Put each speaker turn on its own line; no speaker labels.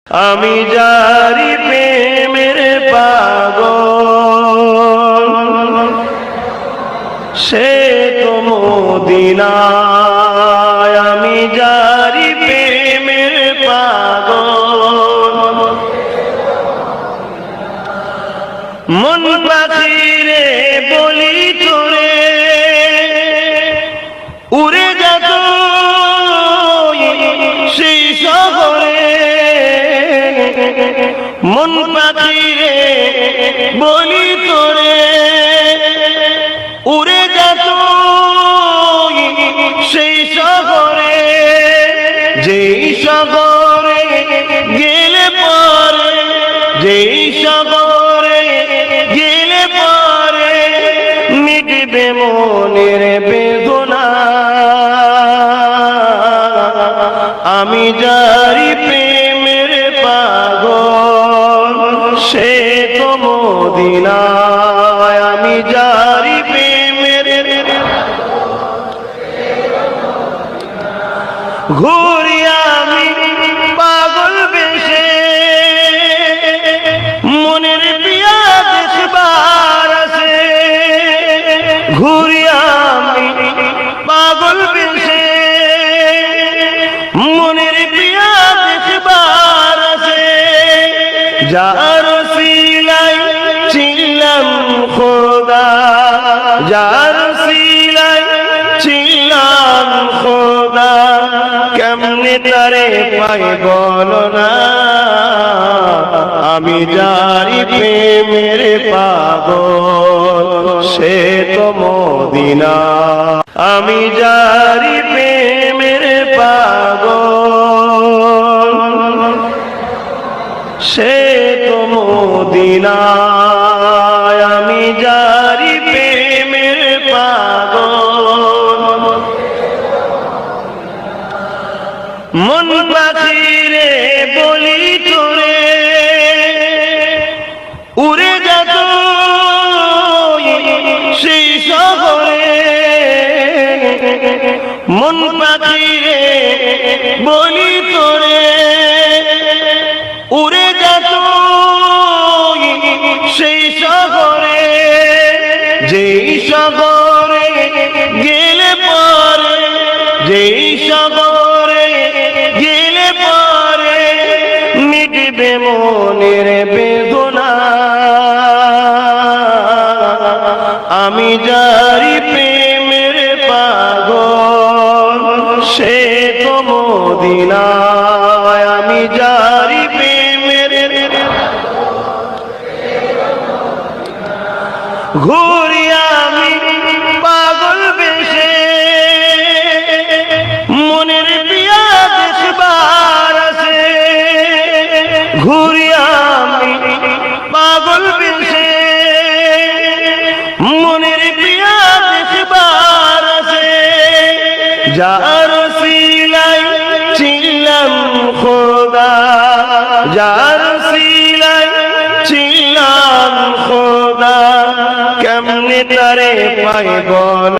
আমি যারি প্রেমের পাগল সে তো মদিনায়। আমি যারি প্রেমের পাগল মন পাখিরে বলি তোরে উড়ে যেত সেই শহরে। মন পাখিরে বলি তোরে উড়ে যেত সেই শহরে। যেই শহরে গেলে পরে, যেই শহরে গেলে পরে মিটবে মনের বেদনা। আমি যারি প্রেমের পাগল সে তো মদিনায়। আমি যারি প্রেমের ঘুরি আমি পাগল বেশে মনের পিয়া দেখবার আছে। ঘুরি আমি পাগল বেশে মনের পিয়া দেখবার আছে। যার সিলাই ছিলাম খোদা, যার সিলাই ছিলাম খোদা কেমনে তারে পাই বলো না। আমি যারি প্রেমের পাগল সে তো মদিনা। আমি যারি প্রেমের পাগল সে তো মদিনা। আমি যারি প্রেমের পাগল মন পাখিরে বলি তোরে উড়ে যেত সেই শহরে। মন পাখিরে বলি তোরে উড়ে যেত সেই শহরে। যেই শহরে গেলে পরে, যেই শহরে গেলে পরে মিটবে মনের বেদনা। আমি যারি প্রেমের পাগল সে তো মদিনায়। আমি যারি প্রেমের ঘুরি আমি পাগল বেশে মনের পিয়া দেখবার আছে। ঘুরি আমি পাগল বেশে মনের পিয়া দেখবার আছে। যার সিলাই ছিলাম খোদা, যার সিলাই ছিলাম খোদা কেমনে তারে পাই বল।